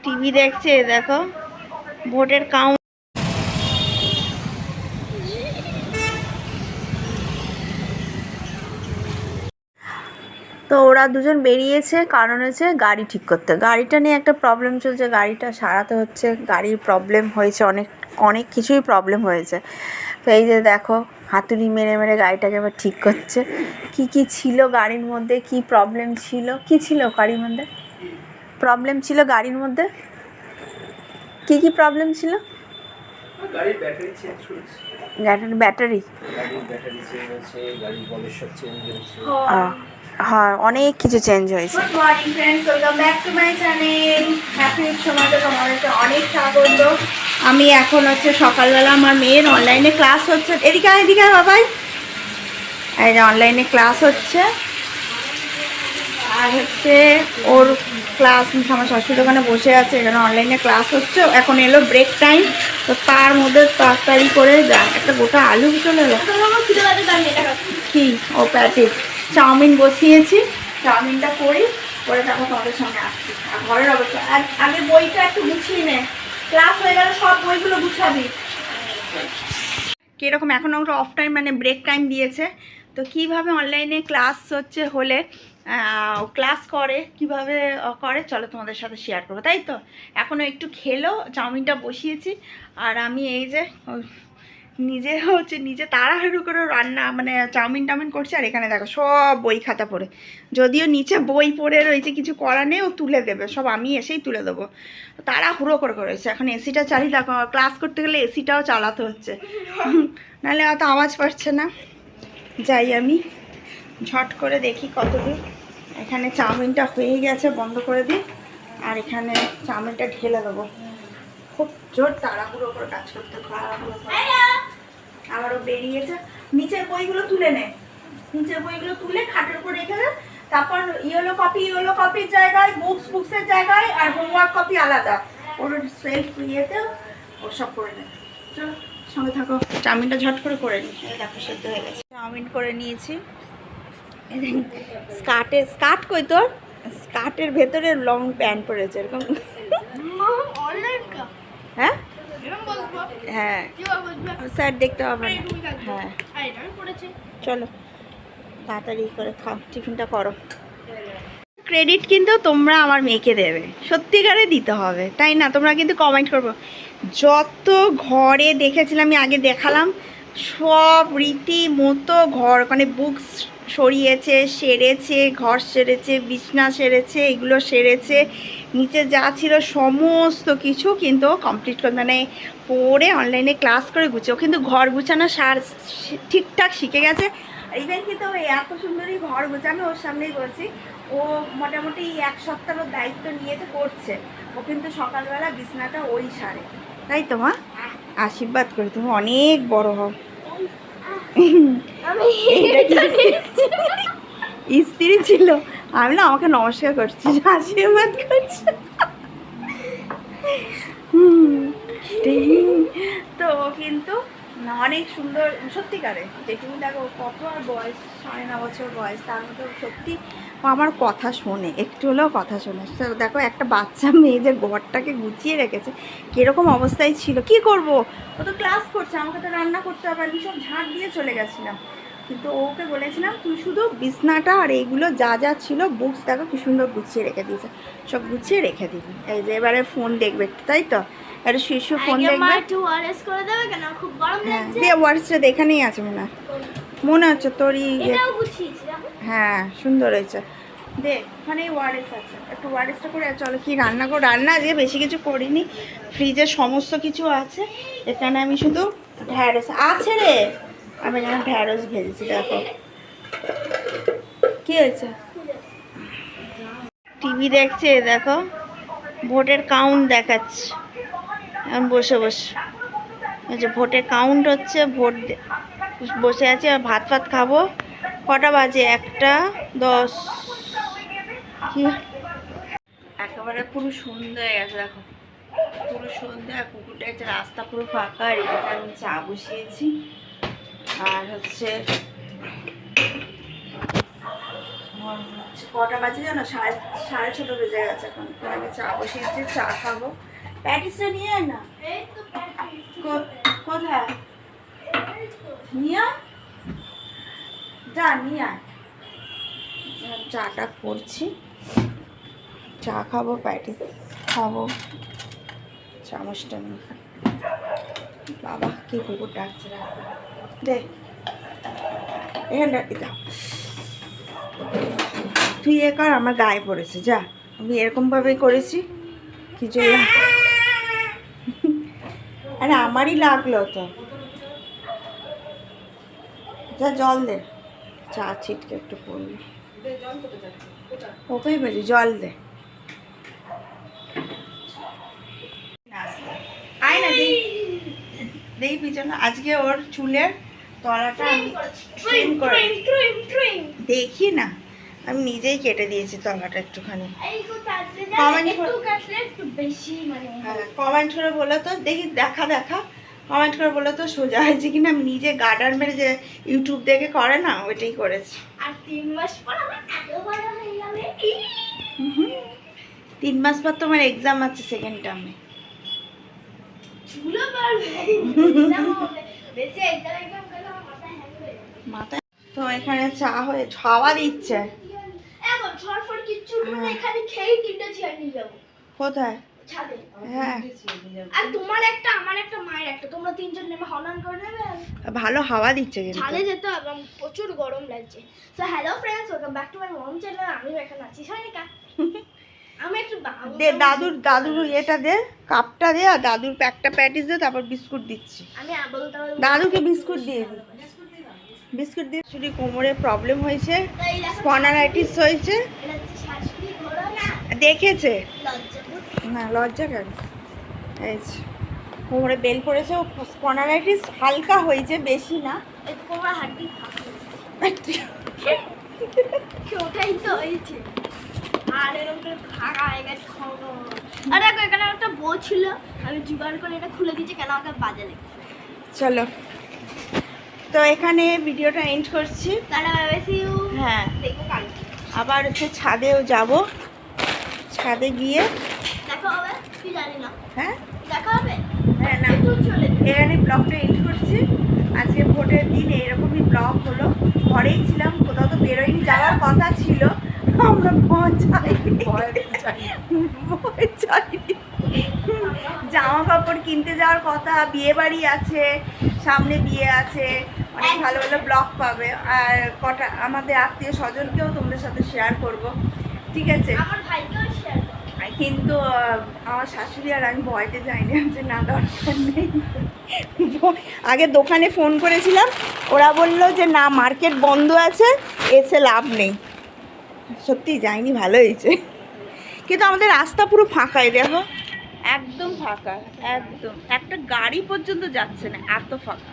TV দেখছে দেখো ভোটের কাউন্ট। তো ওরা দুজন বেরিয়েছে, কারণ হচ্ছে গাড়ি ঠিক করতে। গাড়িটা নিয়ে একটা প্রবলেম চলছে, গাড়িটা সারাতে হচ্ছে। গাড়ির প্রবলেম হয়েছে, অনেক অনেক কিছুই প্রবলেম হয়েছে। তো এই যে দেখো হাতুড়ি মেরে মেরে গাড়িটাকে এবার ঠিক করছে। কি ছিল গাড়ির মধ্যে, কি প্রবলেম ছিল, কি ছিল গাড়ির মধ্যে প্রবলেম ছিল গাড়ির মধ্যে কি প্রবলেম ছিল? গাড়ির ব্যাটারি চেঞ্জ হয়েছে। ব্যাটারি চেঞ্জ হয়েছে, গাড়ির পলিশার চেঞ্জ হয়েছে। হ্যাঁ, অনেক কিছু চেঞ্জ হয়েছে। Good morning friends, welcome back to my channel. Happy সময়টা তোমাদেরকে অনেক স্বাগত। আমি এখন হচ্ছে সকালবেলা আমার মেয়ের অনলাইনে ক্লাস হচ্ছে। এদিকে বাবাই, এই যে অনলাইনে ক্লাস হচ্ছে। আর হচ্ছে ওর ক্লাস আমার শ্বশুর দোকানে বসে আছে, এখানে অনলাইনে ক্লাস হচ্ছে। এখন এলো ব্রেক টাইম, তো তার মধ্যে তাড়াতাড়ি করে যায়। একটা গোটা আলু চলে এলো। কি ও প্যাটিস চাউমিন বসিয়েছি, চাউমিনটা করে তারপর তোমাদের সামনে আসছি। আর ঘরের অবস্থা আগে বইটা একটু গুছিয়ে নে, ক্লাস হয়ে গেলে সব বইগুলো গুছাবি। কীরকম এখন ওটা অফ টাইম মানে ব্রেক টাইম দিয়েছে, তো কিভাবে অনলাইনে ক্লাস হচ্ছে হলে ক্লাস করে কিভাবে করে চলো তোমাদের সাথে শেয়ার করবো। তাই তো এখনও একটু খেলো, চাউমিনটা বসিয়েছি। আর আমি এই যে নিজে তাড়াহুড়ো করে রান্না মানে চাউমিন টাউমিন করছি। আর এখানে দেখো সব বই খাতা পড়ে, যদিও নিচে বই পড়ে রয়েছে, কিছু করা নেই, ও তুলে দেবে সব, আমি এসেই তুলে দেবো। তাড়াহুড়ো করে রয়েছে। এখন এসিটা চালিয়ে দেখো, ক্লাস করতে গেলে এসিটাও চালাতে হচ্ছে, নাহলে অত আওয়াজ পাচ্ছে না। যাই আমি ঝট করে দেখি কতদূর। এখানে চাউমিনটা হয়ে গেছে, বন্ধ করে দিই। আর এখানে চাউমিনটা ঢেলে দেবো। খুব জোর তাড়াহুড়ো করে কাজ করতে, আবারও বেরিয়েছে। নিচের বইগুলো তুলে নে, নিচের বইগুলো তুলে খাটের উপর রেখে দে। তারপর ইয়েলো কপির জায়গায় বুকসের জায়গায়, আর হোমওয়ার্ক কপি আলাদা। ওর সেলফ ইয়েতে ও সব করে নেয়। চলো সঙ্গে থাকো, চাউমিনটা ঝট করে নিই। দেখো সেদ্ধ হয়ে গেছে, চাউমিন করে নিয়েছি। স্কার্ট কই তোর? স্কার্টের ভেতরে লং প্যান্ট পরেছে এরকম। হ্যাঁ হ্যাঁ স্যার দেখতে হবে না। হ্যাঁ চলো তাড়াতাড়ি করে খাও, টিফিনটা করো। ক্রেডিট কিন্তু তোমরা আমার মেয়েকে দেবে, সত্যিকারে দিতে হবে, তাই না? তোমরা কিন্তু কমেন্ট করবো। যত ঘরে দেখেছিলাম, আমি আগে দেখালাম, সব রীতিমতো ঘর মানে বুকস সরিয়েছে, সেরেছে, ঘর সেরেছে, বিছনা সেরেছে, এগুলো সেরেছে, নিচে যা ছিল সমস্ত কিছু কিন্তু কমপ্লিট করে মানে পড়ে অনলাইনে ক্লাস করে গুছিয়ে। ও কিন্তু ঘর গুছানো ঠিকঠাক শিখে গেছে। ইভেন কিন্তু এত সুন্দরই ঘর গোছানো, ওর সামনেই বলছি, ও মোটামুটি এক সপ্তাহের দায়িত্ব নিয়েছে, করছে। ও কিন্তু সকালবেলা বিছনাটা ওই সারে। তাই তো মা, আশীর্বাদ করি তুমি অনেক বড় হও। স্ত্রী ছিল, আমি না আমাকে নমস্কার করছি, আশীর্বাদ করছি। তো কিন্তু অনেক সুন্দর সত্যিকারে। যেটুকু দেখো কত আর বয়স, 9.5 বছর বয়স, তার মধ্যে সত্যি আমার কথা শোনে, একটু হলেও কথা শোনে। দেখো একটা বাচ্চা মেয়ে যে ঘরটাকে গুছিয়ে রেখেছে, কীরকম অবস্থায় ছিল। কি করব, ও তো ক্লাস করছে, আমাকে তো রান্না করতে হবে। আমি সব ঝাঁট দিয়ে চলে গেছিলাম, কিন্তু ওকে বলেছিলাম তুই শুধু বিছনাটা আর এইগুলো যা ছিল বুকস দেখো কি সুন্দর গুছিয়ে রেখে দিয়েছে, সব গুছিয়ে রেখে দিবি। এই যে এবারে ফোন দেখবে, তাই তো একটা শিশু ফোন দেখবে। হ্যাঁ ওয়ার্ডসটা এখানেই আছে মনে হচ্ছে তোরই। হ্যাঁ সুন্দর হয়েছে, দেখ ওখানেই ওয়ারেস আছে, একটু ওয়ারেসটা করে। চলো কি রান্না করো, রান্না আজকে বেশি কিছু করিনি, ফ্রিজে সমস্ত কিছু আছে। এখানে আমি শুধু ঢ্যাঁড়স আছে রে, আমি এখানে ঢ্যাঁড়স ভেজেছি। দেখো কি হয়েছে, টিভি দেখছে দেখো, ভোটের কাউন্ট দেখাচ্ছে এখন বসে এই যে ভোটের কাউন্ট হচ্ছে, ভোট বসে আছে। আর ভাত খাবো। কটা বাজে? 1:10। কি একেবারে পুরো সন্ধ্যা হয়ে গেছে, দেখো পুরো সন্ধ্যা। কুকুরটা হচ্ছে, রাস্তা পুরো ফাঁকা। আর এখানে আমি চা বসিয়েছি। আর হচ্ছে কটা বাজে জানো? সাড়ে ছটা বেজে গেছে। এখন আমি চা বসিয়েছি, চা খাবো। প্যাটিসটা নিয়ে আয় না। কোথায় নিয়ে আয়, যা নিয়ে আয়। চাটা করছি, চা খাবো, প্যাটিস খাবো। চামচটা নিয়ে বাবা কি কুকুর ডাকছে, দে এখানটা দাও। তুই এ কর, আমার গায়ে পড়েছে, যা। আমি এরকমভাবেই করেছি কিছু। আরে আমারই লাগলো তো, যা জল দে। চা ছিটকে একটু পড়লো, ওকেই বলছি জল দে। আয় না, দেই পিছনে। আজকে ওর চুলের তলাটা আমি ট্রিম করে দেখি না, আমি নিজেই কেটে দিয়েছি তলাটা একটুখানি। কমেন্ট করে বলো তো দেখি, দেখা কমেন্ট করে বলো তো সোজা হয়েছে কিনা। আমি নিজে গার্ডার মেরে যে ইউটিউব দেখে করে না, ওইটাই করেছি। আর 3 মাস পর 3 মাস পর তোমার এক্সাম আছে সেকেন্ড টার্মে। মাথায় তো এখানে চা হয়ে হাওয়া দিচ্ছে। কোথায়? হ্যাঁ, আর তোমার একটা, আমার একটা, মায়ের একটা, তোমরা তিনজন নেমে হনন করে নেবে। ভালো হাওয়া দিচ্ছে কিন্তু ছাদে যেতে হবে, প্রচুর গরম লাগছে। So hello friends, welcome back to my mom channel. আমি এখন আছি সানিকা। আমি একটু দে দাদুর এটা দে, কাপটা দে, আর দাদুর একটা প্যাটিস দে, তারপর বিস্কুট দিচ্ছি। আমি বলতে দাদুকে বিস্কুট দিয়ে দি, বিস্কুট দিয়ে। শুধু কোমরে প্রবলেম হয়েছে, স্পন্ডালাইটিস হয়েছে। দেখেছে না, লজ্জা কেন? এই কোমরে বেল পড়েছে, ও স্পন্ডালাইটিস হালকা হয়েছে, বেশি না। কোমর হাড্ডি ওটাই তো হয়েছে। আর এরকম করে ফাঁকা হয়ে গেছে। আর দেখো এখানে একটা বই ছিল, আমি জোগাড় করে এটা খুলে দিয়েছি কেন আমাকে বাজে লেগে। চলো তো এখানে ভিডিওটা এন্ড করছি। হ্যাঁ, দেখো কালকে আবার হচ্ছে ছাদেও যাব, ছাদে গিয়ে দেখা হবে কি জানি না। হ্যাঁ দেখা হবে। হ্যাঁ না, চলে এখানে ব্লগটা এন্ড করছি। আজকে ভোটের দিন এরকমই ব্লগ হলো। ঘরেই ছিলাম, কোথাও তো বেরোয়নি। যাওয়ার কথা ছিল, আমরা জামা কাপড় কিনতে যাওয়ার কথা। বিয়ে বাড়ি আছে সামনে, বিয়ে আছে, অনেক ভালো ভালো ব্লগ পাবে। আর কটা আমাদের আত্মীয় স্বজনকেও তোমাদের সাথে শেয়ার করব, ঠিক আছে? আমার ভাইকেও শেয়ার করো। কিন্তু আমার শাশুড়ি আর আমি ভয়তে যাইনি, যে না দরকার নেই। আগে দোকানে ফোন করেছিলাম, ওরা বললো যে না মার্কেট বন্ধ আছে, এসে লাভ নেই। সত্যি যাইনি, ভালো হয়েছে। কিন্তু আমাদের রাস্তা পুরো ফাঁকাই, দেখো একদম ফাঁকা, একদম একটা গাড়ি পর্যন্ত যাচ্ছে না, এত ফাঁকা।